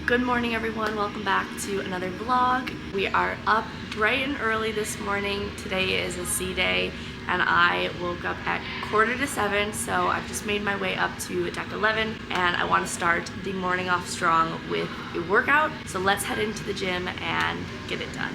Good morning everyone, welcome back to another vlog. We are up bright and early this morning. Today is a C day and I woke up at 6:45, so I've just made my way up to deck 11 and I want to start the morning off strong with a workout. So let's head into the gym and get it done.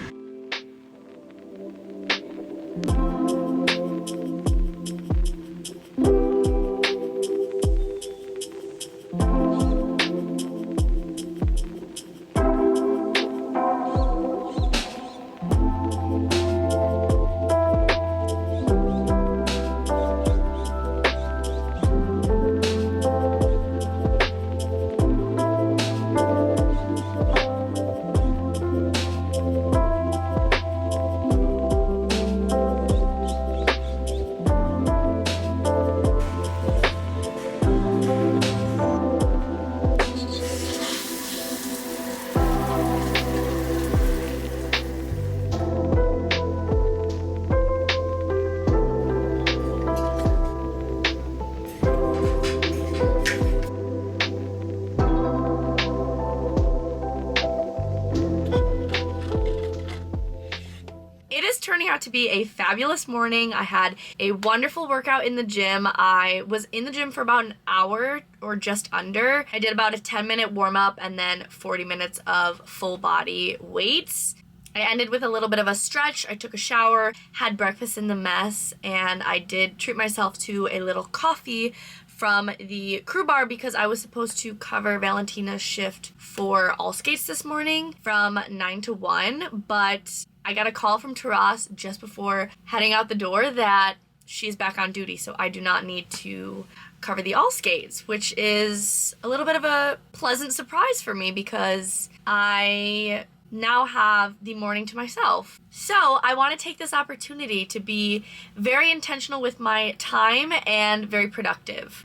Turning out to be a fabulous morning. I had a wonderful workout in the gym. I was in the gym for about an hour or just under. I did about a 10-minute warm-up and then 40 minutes of full body weights. I ended with a little bit of a stretch. I took a shower, had breakfast in the mess, and I did treat myself to a little coffee from the crew bar because I was supposed to cover Valentina's shift for all skates this morning from 9 to 1, but I got a call from Taras just before heading out the door that she's back on duty, so I do not need to cover the all skates, which is a little bit of a pleasant surprise for me because I now have the morning to myself. So I want to take this opportunity to be very intentional with my time and very productive.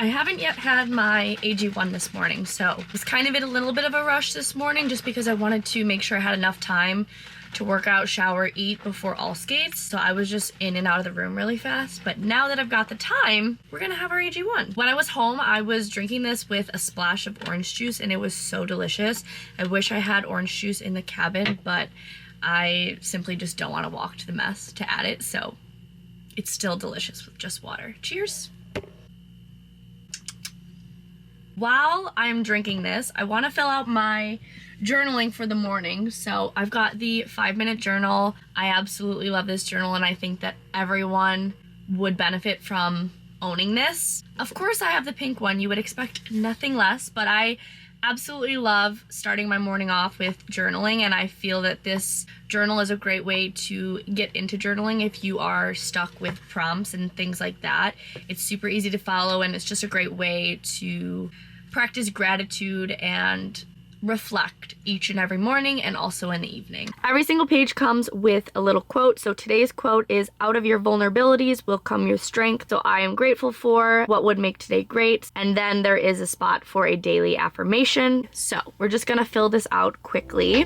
I haven't yet had my AG1 this morning, so I was kind of in a little bit of a rush this morning just because I wanted to make sure I had enough time to work out, shower, eat before all skates. So I was just in and out of the room really fast. But now that I've got the time, we're gonna have our AG1. When I was home, I was drinking this with a splash of orange juice and it was so delicious. I wish I had orange juice in the cabin, but I simply just don't want to walk to the mess to add it. So it's still delicious with just water. Cheers. While I'm drinking this, I want to fill out my journaling for the morning. So I've got the 5-minute journal. I absolutely love this journal and I think that everyone would benefit from owning this. Of course I have the pink one, you would expect nothing less, but I absolutely love starting my morning off with journaling, and I feel that this journal is a great way to get into journaling if you are stuck with prompts and things like that. It's super easy to follow and it's just a great way to practice gratitude and reflect each and every morning and also in the evening. Every single page comes with a little quote. So today's quote is, "Out of your vulnerabilities will come your strength." So I am grateful for what would make today great. And then there is a spot for a daily affirmation. So we're just gonna fill this out quickly.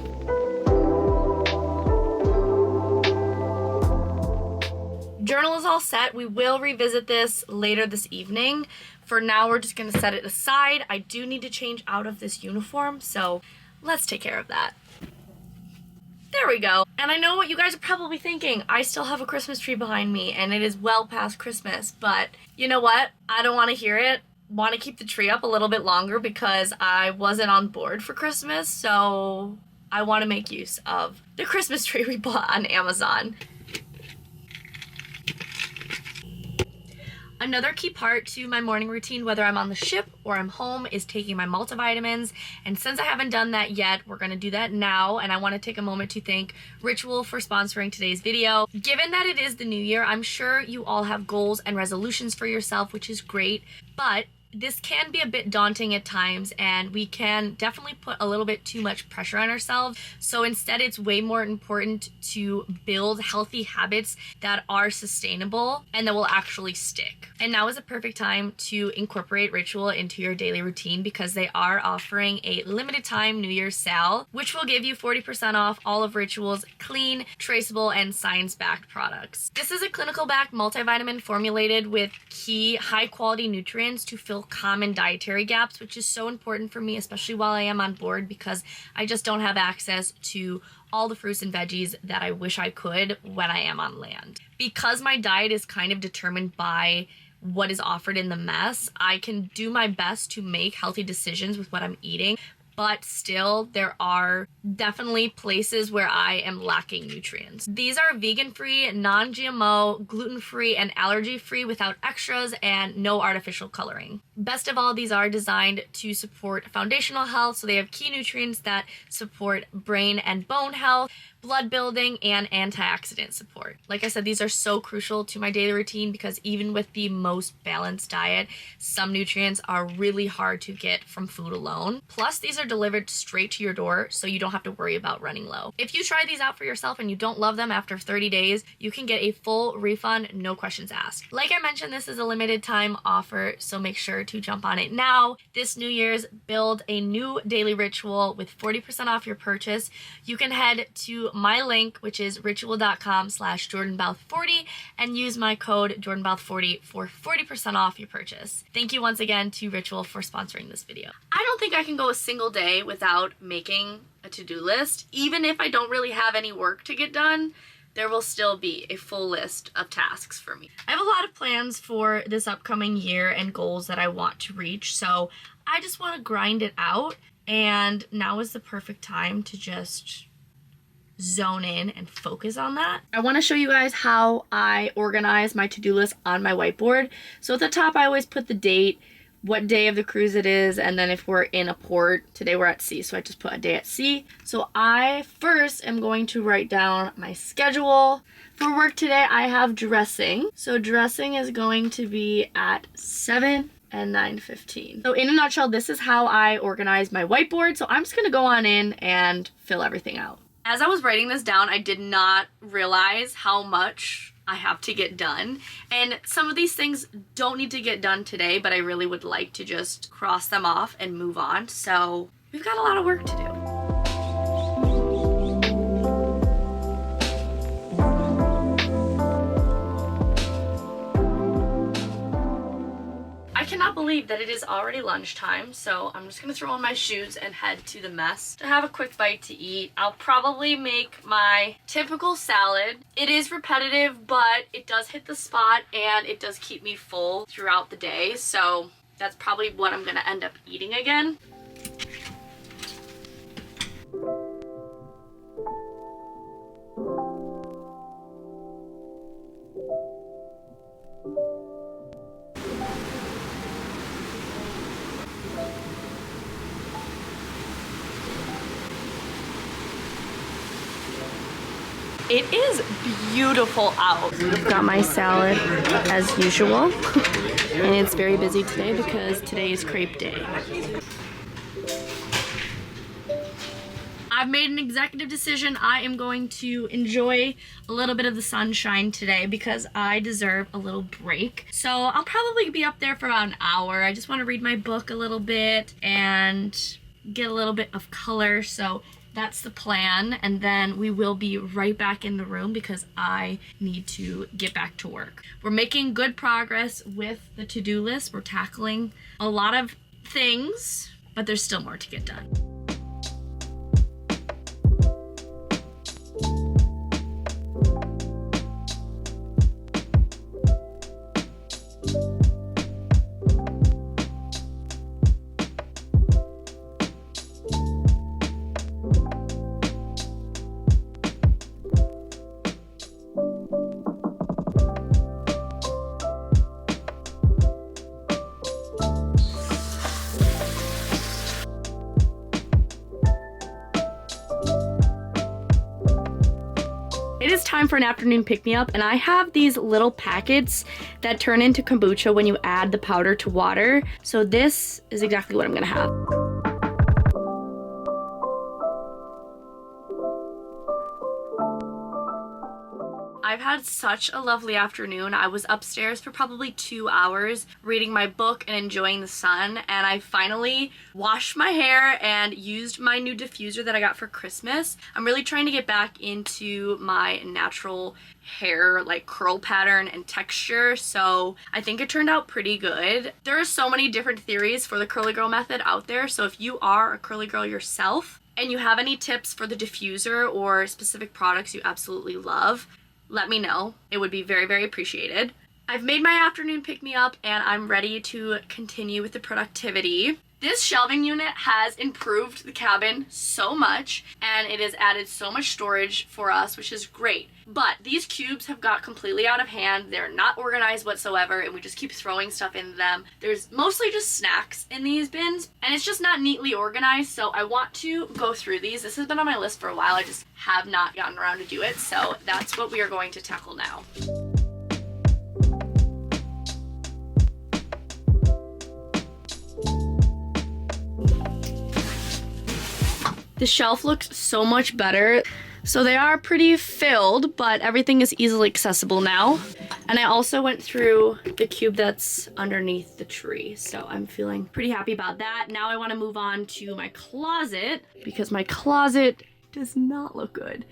Journal is all set. We will revisit this later this evening. For now, we're just gonna set it aside. I do need to change out of this uniform, so let's take care of that. There we go. And I know what you guys are probably thinking. I still have a Christmas tree behind me and it is well past Christmas, but you know what? I don't wanna hear it. Want to keep the tree up a little bit longer because I wasn't on board for Christmas, so I wanna make use of the Christmas tree we bought on Amazon. Another key part to my morning routine, whether I'm on the ship or I'm home, is taking my multivitamins. And since I haven't done that yet, we're gonna do that now. And I wanna take a moment to thank Ritual for sponsoring today's video. Given that it is the new year, I'm sure you all have goals and resolutions for yourself, which is great. But this can be a bit daunting at times, and we can definitely put a little bit too much pressure on ourselves. So instead, it's way more important to build healthy habits that are sustainable and that will actually stick. And now is a perfect time to incorporate Ritual into your daily routine because they are offering a limited time New Year's sale, which will give you 40% off all of Ritual's clean, traceable, and science-backed products. This is a clinical-backed multivitamin formulated with key high-quality nutrients to fill common dietary gaps, which is so important for me, especially while I am on board, because I just don't have access to all the fruits and veggies that I wish I could when I am on land. Because my diet is kind of determined by what is offered in the mess, I can do my best to make healthy decisions with what I'm eating, but still there are definitely places where I am lacking nutrients. These are vegan-free, non-GMO, gluten-free, and allergy-free without extras and no artificial coloring. Best of all, these are designed to support foundational health, so they have key nutrients that support brain and bone health, blood building, and antioxidant support. Like I said, these are so crucial to my daily routine because even with the most balanced diet, some nutrients are really hard to get from food alone. Plus, these are delivered straight to your door, so you don't have to worry about running low. If you try these out for yourself and you don't love them after 30 days, you can get a full refund, no questions asked. Like I mentioned, this is a limited time offer, so make sure to jump on it now. This New Year's, build a new daily ritual with 40% off your purchase. You can head to my link, which is ritual.com/JordanBauth40, and use my code JordanBauth40 for 40% off your purchase. Thank you once again to Ritual for sponsoring this video. I don't think I can go a single day without making a to-do list. Even if I don't really have any work to get done, there will still be a full list of tasks for me. I have a lot of plans for this upcoming year and goals that I want to reach, so I just want to grind it out, and now is the perfect time to just zone in and focus on that. I want to show you guys how I organize my to-do list on my whiteboard. So at the top, I always put the date, what day of the cruise it is, and then if we're in a port. Today we're at sea, so I just put a day at sea. So I first am going to write down my schedule. For work today, I have dressing. So dressing is going to be at 7 and 9:15. So in a nutshell, this is how I organize my whiteboard. So I'm just gonna go on in and fill everything out. As I was writing this down, I did not realize how much I have to get done. And some of these things don't need to get done today, but I really would like to just cross them off and move on. So we've got a lot of work to do. I cannot believe that it is already lunchtime, so I'm just gonna throw on my shoes and head to the mess to have a quick bite to eat. I'll probably make my typical salad. It is repetitive, but it does hit the spot and it does keep me full throughout the day, so that's probably what I'm gonna end up eating again. It is beautiful out. I've got my salad as usual, and it's very busy today because today is crepe day. I've made an executive decision. I am going to enjoy a little bit of the sunshine today because I deserve a little break. So I'll probably be up there for about an hour. I just want to read my book a little bit and get a little bit of color. So that's the plan, and then we will be right back in the room because I need to get back to work. We're making good progress with the to-do list. We're tackling a lot of things, but there's still more to get done. time for an afternoon pick-me-up, and I have these little packets that turn into kombucha when you add the powder to water. So this is exactly what I'm gonna have. I've had such a lovely afternoon. I was upstairs for probably 2 hours reading my book and enjoying the sun, and I finally washed my hair and used my new diffuser that I got for Christmas. I'm really trying to get back into my natural hair like curl pattern and texture, so I think it turned out pretty good. There are so many different theories for the curly girl method out there, so if you are a curly girl yourself and you have any tips for the diffuser or specific products you absolutely love, let me know. It would be very, very appreciated. I've made my afternoon pick-me-up and I'm ready to continue with the productivity. This shelving unit has improved the cabin so much, and it has added so much storage for us, which is great. But these cubes have got completely out of hand. They're not organized whatsoever, and we just keep throwing stuff in them. There's mostly just snacks in these bins, and it's just not neatly organized, so I want to go through these. This has been on my list for a while. I just have not gotten around to do it, so that's what we are going to tackle now. The shelf looks so much better. So they are pretty filled, but everything is easily accessible now. And I also went through the cube that's underneath the tree, so I'm feeling pretty happy about that. Now I want to move on to my closet, because my closet does not look good.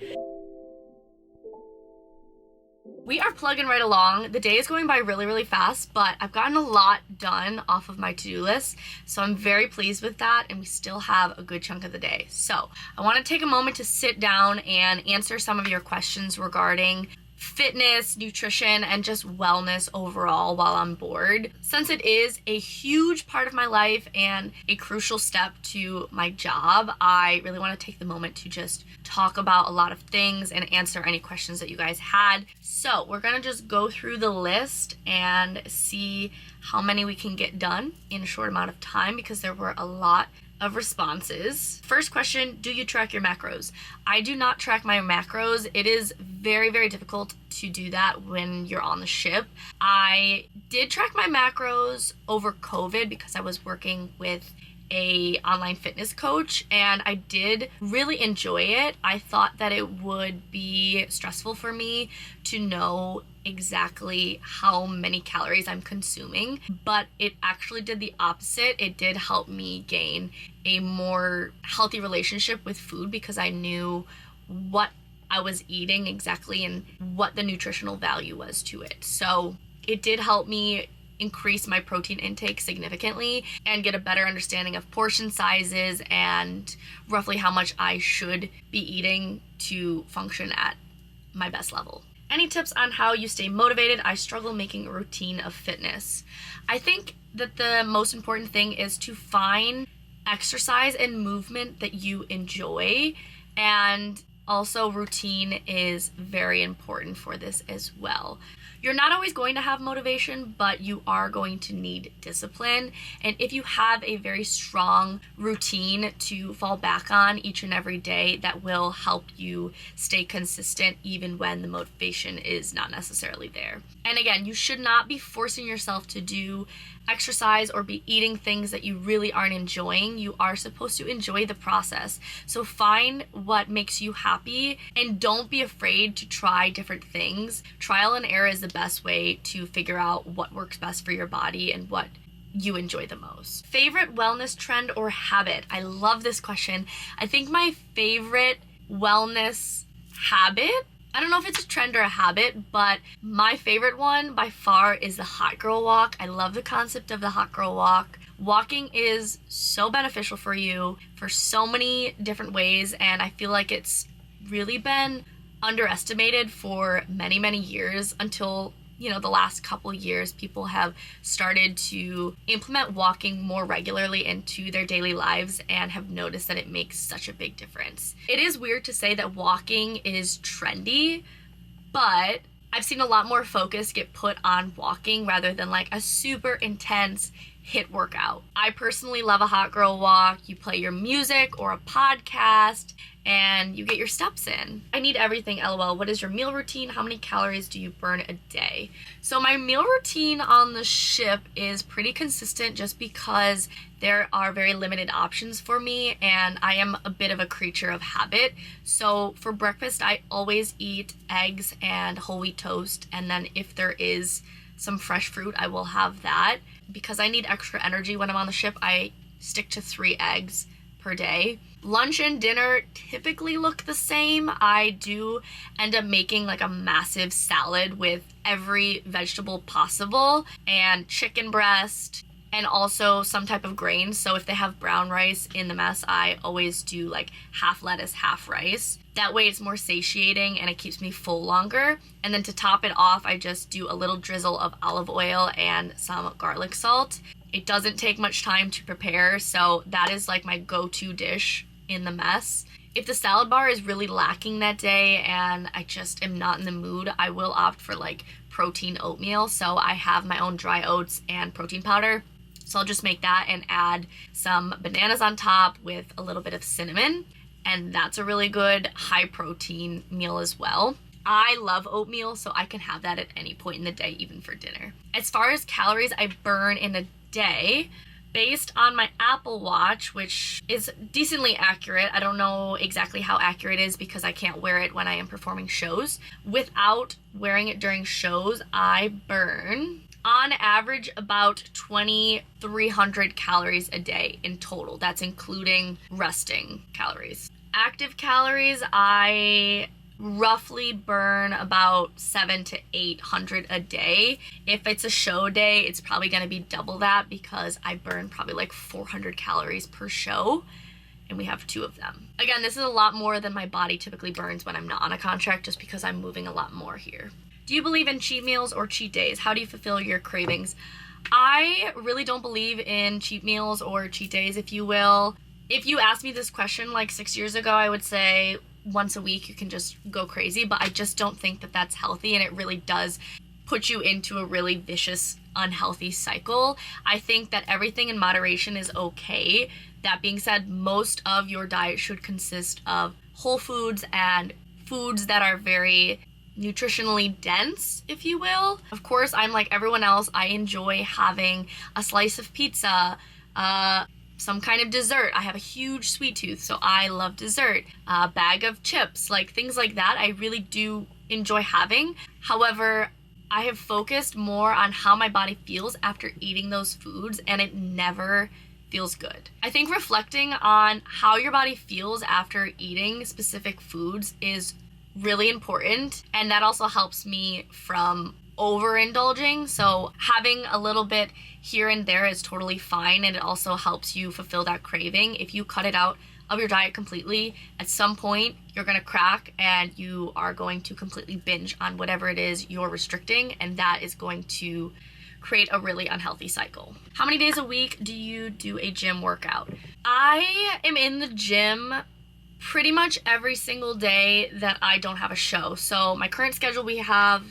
We are plugging right along. The day is going by really, really fast, but I've gotten a lot done off of my to-do list, so I'm very pleased with that, and we still have a good chunk of the day. So I want to take a moment to sit down and answer some of your questions regarding fitness, nutrition, and just wellness overall while I'm bored. Since it is a huge part of my life and a crucial step to my job, I really want to take the moment to just talk about a lot of things and answer any questions that you guys had. So we're gonna just go through the list and see how many we can get done in a short amount of time, because there were a lot of responses. First question, do you track your macros? I do not track my macros. It is very, very difficult to do that when you're on the ship. I did track my macros over COVID because I was working with a online fitness coach, and I did really enjoy it. I thought that it would be stressful for me to know exactly how many calories I'm consuming, but it actually did the opposite. It did help me gain a more healthy relationship with food, because I knew what I was eating exactly and what the nutritional value was to it. So it did help me increase my protein intake significantly and get a better understanding of portion sizes and roughly how much I should be eating to function at my best level. Any tips on how you stay motivated? I struggle making a routine of fitness. I think that the most important thing is to find exercise and movement that you enjoy, and also routine is very important for this as well. You're not always going to have motivation, but you are going to need discipline. And if you have a very strong routine to fall back on each and every day, that will help you stay consistent even when the motivation is not necessarily there. And again, you should not be forcing yourself to do exercise or be eating things that you really aren't enjoying. You are supposed to enjoy the process. So find what makes you happy and don't be afraid to try different things. Trial and error is the best way to figure out what works best for your body and what you enjoy the most. Favorite wellness trend or habit? I love this question. I think my favorite wellness habit, I don't know if it's a trend or a habit, but my favorite one by far is the hot girl walk. I love the concept of the hot girl walk. Walking is so beneficial for you for so many different ways, and I feel like it's really been underestimated for many, many years until, the last couple years, people have started to implement walking more regularly into their daily lives and have noticed that it makes such a big difference. It is weird to say that walking is trendy, but I've seen a lot more focus get put on walking rather than like a super intense HIIT workout. I personally love a hot girl walk. You play your music or a podcast and you get your steps in. I need everything, LOL. What is your meal routine? How many calories do you burn a day? So my meal routine on the ship is pretty consistent just because there are very limited options for me and I am a bit of a creature of habit. So for breakfast, I always eat eggs and whole wheat toast, and then if there is some fresh fruit, I will have that. Because I need extra energy when I'm on the ship, I stick to 3 eggs per day. Lunch and dinner typically look the same. I do end up making like a massive salad with every vegetable possible and chicken breast and also some type of grain. So if they have brown rice in the mess, I always do like half lettuce, half rice. That way it's more satiating and it keeps me full longer. And then to top it off, I just do a little drizzle of olive oil and some garlic salt. It doesn't take much time to prepare, so that is like my go-to dish in the mess. If the salad bar is really lacking that day and I just am not in the mood, I will opt for like protein oatmeal. So I have my own dry oats and protein powder. So I'll just make that and add some bananas on top with a little bit of cinnamon. And that's a really good high protein meal as well. I love oatmeal, so I can have that at any point in the day, even for dinner. As far as calories I burn in a day, based on my Apple Watch, which is decently accurate. I don't know exactly how accurate it is because I can't wear it when I am performing shows. Without wearing it during shows, I burn on average about 2,300 calories a day in total. That's including resting calories. Active calories, I roughly burn about 700 to 800 a day. If it's a show day, it's probably going to be double that because I burn probably like 400 calories per show, and we have 2 of them. Again, this is a lot more than my body typically burns when I'm not on a contract, just because I'm moving a lot more here. Do you believe in cheat meals or cheat days? How do you fulfill your cravings? I really don't believe in cheat meals or cheat days, if you will. If you asked me this question like 6 years ago, I would say once a week you can just go crazy, but I just don't think that that's healthy, and it really does put you into a really vicious, unhealthy cycle. I think that everything in moderation is okay. That being said, most of your diet should consist of whole foods and foods that are very nutritionally dense, if you will. Of course, I'm like everyone else. I enjoy having a slice of pizza, some kind of dessert. I have a huge sweet tooth, so I love dessert. A bag of chips, like things like that, I really do enjoy having. However, I have focused more on how my body feels after eating those foods, and it never feels good. I think reflecting on how your body feels after eating specific foods is really important, and that also helps me from overindulging. So having a little bit here and there is totally fine, and it also helps you fulfill that craving. If you cut it out of your diet completely, at some point you're gonna crack and you are going to completely binge on whatever it is you're restricting, and that is going to create a really unhealthy cycle. How many days a week do you do a gym workout? I am in the gym pretty much every single day that I don't have a show. So my current schedule, we have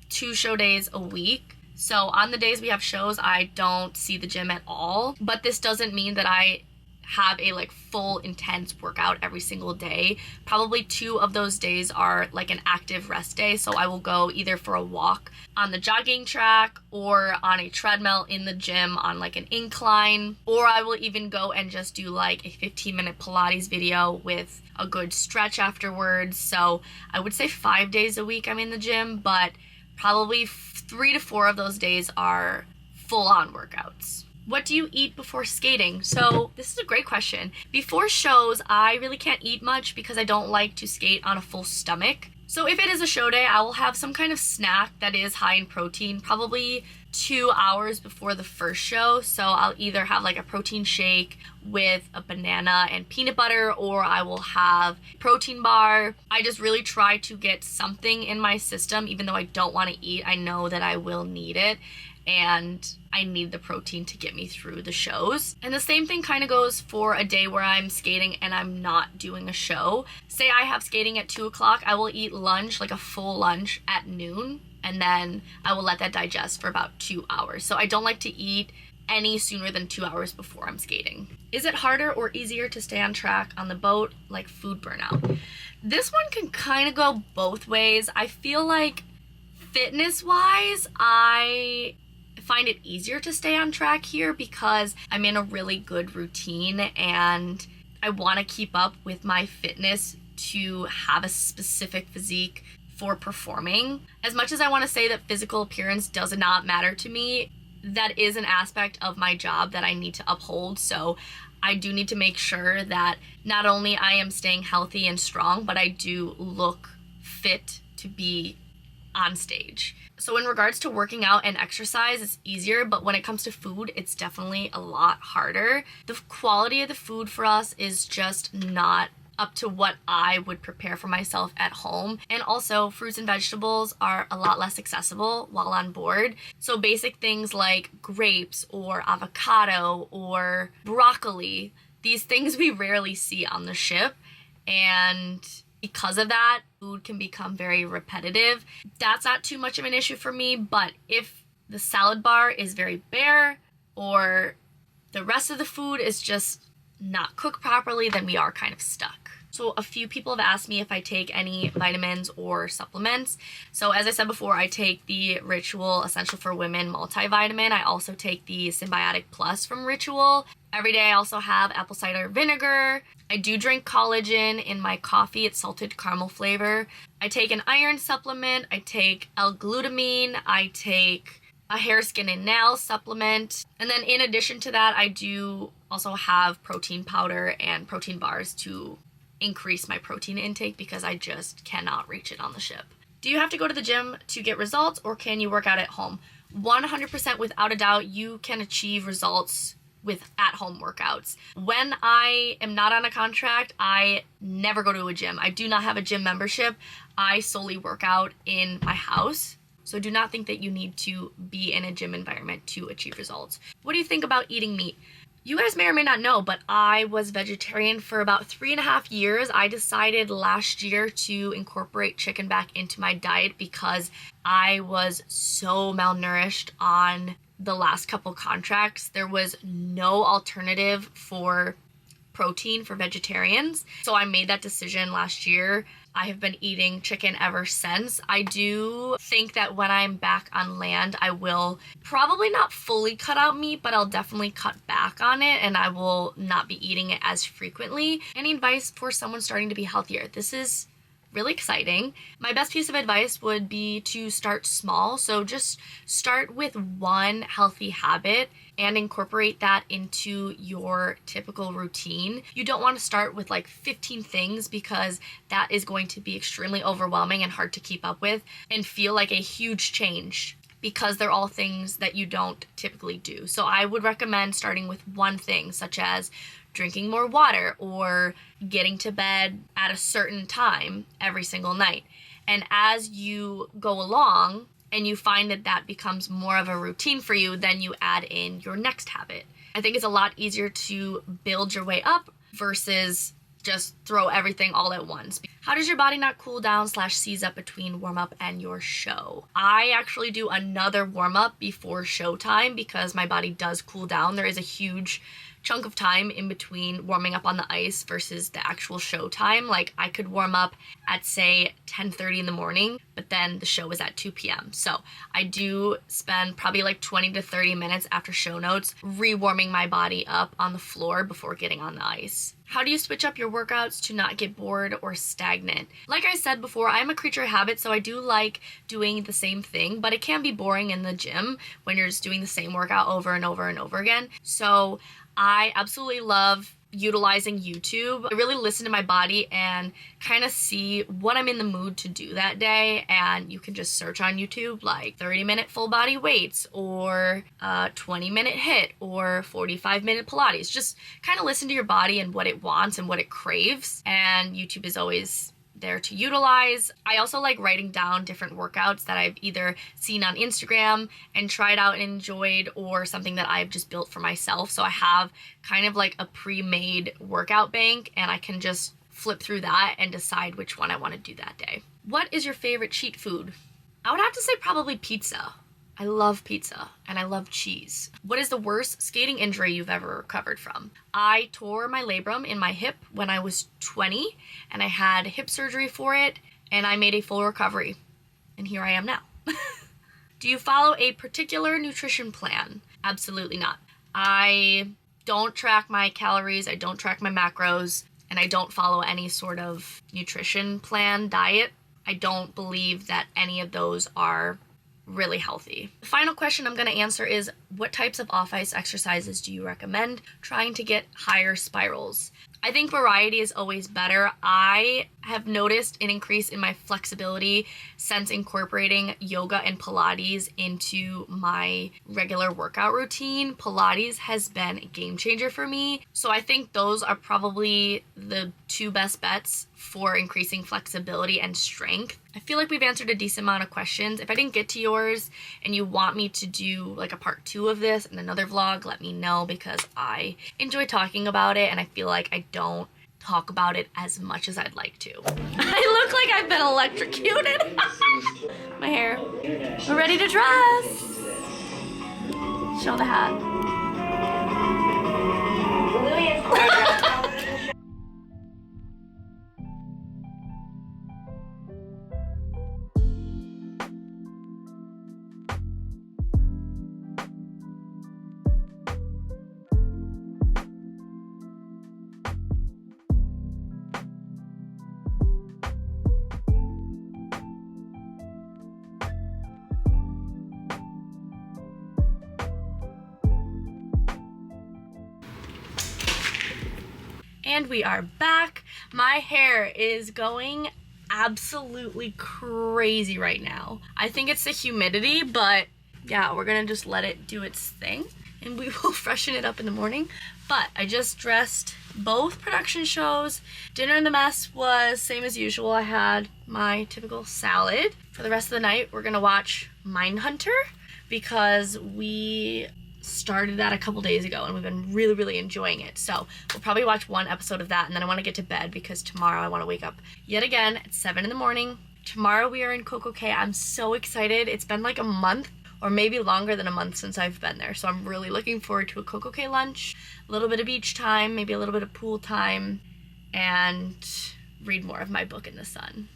2 show days a week. So on the days we have shows, I don't see the gym at all. But this doesn't mean that I have a like full intense workout every single day. Probably 2 of those days are like an active rest day. So I will go either for a walk on the jogging track or on a treadmill in the gym on like an incline, or I will even go and just do like a 15-minute Pilates video with a good stretch afterwards. So I would say 5 days a week I'm in the gym, but probably 3 to 4 of those days are full-on workouts. What do you eat before skating? So this is a great question. Before shows, I really can't eat much because I don't like to skate on a full stomach. So if it is a show day, I will have some kind of snack that is high in protein, probably 2 hours before the first show. So I'll either have like a protein shake with a banana and peanut butter, or I will have a protein bar. I just really try to get something in my system, even though I don't want to eat. I know that I will need it, and I need the protein to get me through the shows. And the same thing kind of goes for a day where I'm skating and I'm not doing a show. Say I have skating at 2 o'clock, I will eat lunch, like a full lunch at noon, and then I will let that digest for about 2 hours. So I don't like to eat any sooner than 2 hours before I'm skating. Is it harder or easier to stay on track on the boat, like food burnout? This one can kind of go both ways. I feel like fitness-wise, I find it easier to stay on track here because I'm in a really good routine and I want to keep up with my fitness to have a specific physique for performing. As much as I want to say that physical appearance does not matter to me, that is an aspect of my job that I need to uphold. So I do need to make sure that not only I am staying healthy and strong, but I do look fit to be on stage. So in regards to working out and exercise, it's easier, but when it comes to food, it's definitely a lot harder. The quality of the food for us is just not up to what I would prepare for myself at home. And also fruits and vegetables are a lot less accessible while on board. So basic things like grapes or avocado or broccoli, these things we rarely see on the ship. And because of that, food can become very repetitive. That's not too much of an issue for me, but if the salad bar is very bare or the rest of the food is just not cooked properly, then we are kind of stuck. So a few people have asked me if I take any vitamins or supplements. So as I said before, I take the Ritual Essential for Women multivitamin. I also take the Symbiotic Plus from Ritual. Every day I also have apple cider vinegar. I do drink collagen in my coffee. It's salted caramel flavor. I take an iron supplement. I take L-glutamine. I take a hair, skin, and nail supplement. And then in addition to that, I do also have protein powder and protein bars to increase my protein intake because I just cannot reach it on the ship. Do you have to go to the gym to get results or can you work out at home? 100% without a doubt, you can achieve results with at-home workouts. When I am not on a contract, I never go to a gym. I do not have a gym membership. I solely work out in my house. So do not think that you need to be in a gym environment to achieve results. What do you think about eating meat? You guys may or may not know, but I was vegetarian for about 3.5 years. I decided last year to incorporate chicken back into my diet because I was so malnourished on the last couple contracts. There was no alternative for protein for vegetarians. So I made that decision last year. I have been eating chicken ever since. I do think that when I'm back on land, I will probably not fully cut out meat, but I'll definitely cut back on it and I will not be eating it as frequently. Any advice for someone starting to be healthier? This is really exciting. My best piece of advice would be to start small. So just start with one healthy habit and incorporate that into your typical routine. You don't want to start with like 15 things because that is going to be extremely overwhelming and hard to keep up with and feel like a huge change because they're all things that you don't typically do. So I would recommend starting with one thing, such as drinking more water or getting to bed at a certain time every single night. And as you go along and you find that that becomes more of a routine for you, then you add in your next habit. I think it's a lot easier to build your way up versus just throw everything all at once. How does your body not cool down / seize up between warm up and your show? I actually do another warm up before show time because my body does cool down. There is a huge chunk of time in between warming up on the ice versus the actual show time. Like I could warm up at say 10:30 in the morning, but then the show is at 2 p.m. So I do spend probably like 20 to 30 minutes after show notes re-warming my body up on the floor before getting on the ice. How do you switch up your workouts to not get bored or stagnant? Like I said before, I'm a creature of habit, so I do like doing the same thing, but it can be boring in the gym when you're just doing the same workout over and over and over again. So I absolutely love utilizing YouTube. I really listen to my body and kind of see what I'm in the mood to do that day. And you can just search on YouTube like 30-minute full body weights or 20-minute HIIT or 45-minute Pilates. Just kind of listen to your body and what it wants and what it craves. And YouTube is always there to utilize. I also like writing down different workouts that I've either seen on Instagram and tried out and enjoyed or something that I've just built for myself. So I have kind of like a pre-made workout bank and I can just flip through that and decide which one I want to do that day. What is your favorite cheat food? I would have to say probably pizza. I love pizza and I love cheese. What is the worst skating injury you've ever recovered from? I tore my labrum in my hip when I was 20 and I had hip surgery for it and I made a full recovery. And here I am now. Do you follow a particular nutrition plan? Absolutely not. I don't track my calories, I don't track my macros, and I don't follow any sort of nutrition plan, diet. I don't believe that any of those are really healthy. The final question I'm going to answer is, what types of off-ice exercises do you recommend trying to get higher spirals? I think variety is always better. I have noticed an increase in my flexibility since incorporating yoga and Pilates into my regular workout routine. Pilates has been a game changer for me. So I think those are probably the two best bets for increasing flexibility and strength. I feel like we've answered a decent amount of questions. If I didn't get to yours and you want me to do like a part 2 of this in another vlog, let me know, because I enjoy talking about it and I feel like I don't talk about it as much as I'd like to. I look like I've been electrocuted. My hair. We're ready to dress. Show the hat. And we are back. My hair is going absolutely crazy right now. I think it's the humidity, but yeah, we're gonna just let it do its thing and we will freshen it up in the morning. But I just dressed both production shows. Dinner in the Mess was same as usual. I had my typical salad. For the rest of the night, we're gonna watch Mindhunter because we started that a couple days ago and we've been really enjoying it. So we'll probably watch one episode of that and then I want to get to bed because tomorrow I want to wake up yet again at 7 in the morning. Tomorrow we are in Coco Cay. I'm so excited. It's been like a month or maybe longer than a month since I've been there. So I'm really looking forward to a Coco Cay lunch, a little bit of beach time, maybe a little bit of pool time, and read more of my book in the sun.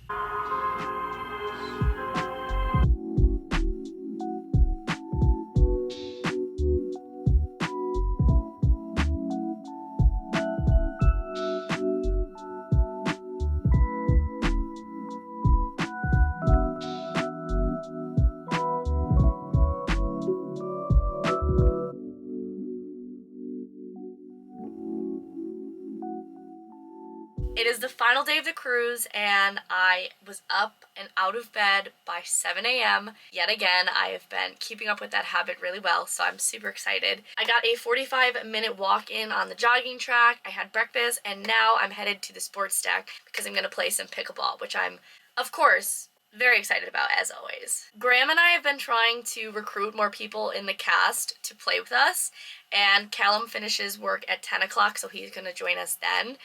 It is the final day of the cruise and I was up and out of bed by 7 a.m. Yet again, I have been keeping up with that habit really well, so I'm super excited. I got a 45-minute walk in on the jogging track, I had breakfast, and now I'm headed to the sports deck because I'm going to play some pickleball, which I'm, of course, very excited about as always. Graham and I have been trying to recruit more people in the cast to play with us, and Callum finishes work at 10 o'clock, so he's going to join us then.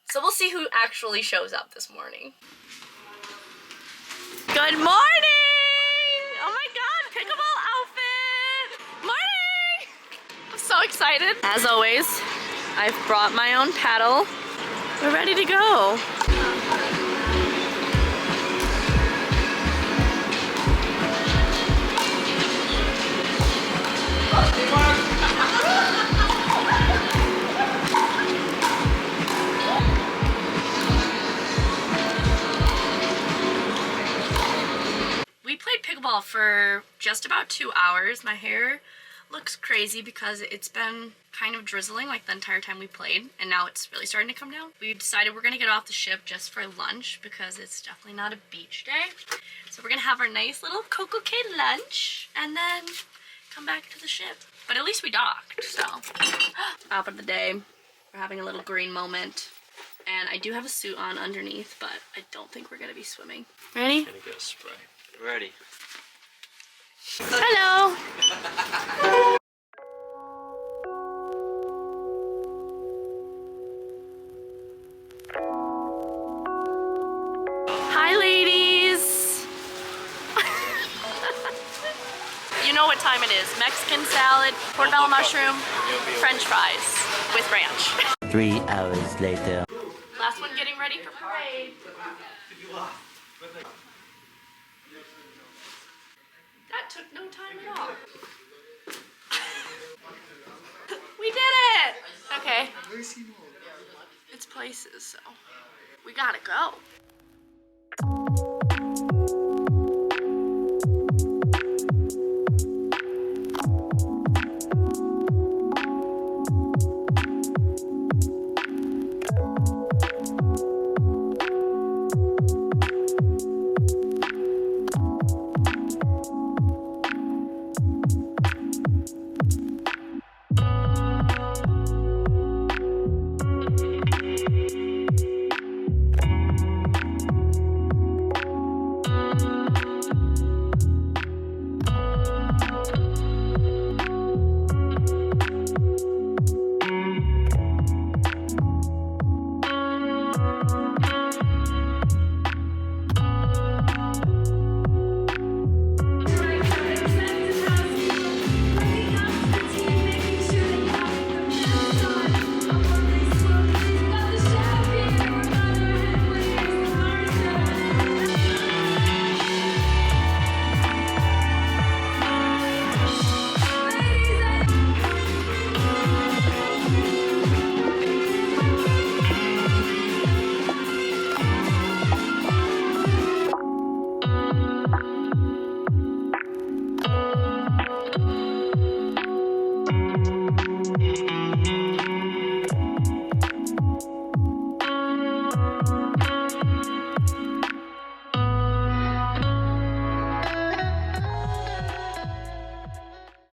So we'll see who actually shows up this morning. Good morning! Oh my god, pickleball outfit! Morning! I'm so excited. As always, I've brought my own paddle. We're ready to go. We played pickleball for just about 2 hours. My hair looks crazy because it's been kind of drizzling like the entire time we played, and now it's really starting to come down. We decided we're gonna get off the ship just for lunch because it's definitely not a beach day. So we're gonna have our nice little Coco Cay lunch and then come back to the ship. But at least we docked, so. Top of the day, we're having a little green moment. And I do have a suit on underneath, but I don't think we're gonna be swimming. Ready? Gonna go spray. Ready. Hello. Hi, ladies. You know what time it is. Mexican salad, portobello mushroom, French fries with ranch. 3 hours later. Last one getting ready for parade. That took no time at all. We did it! Okay. It's places, so we gotta go.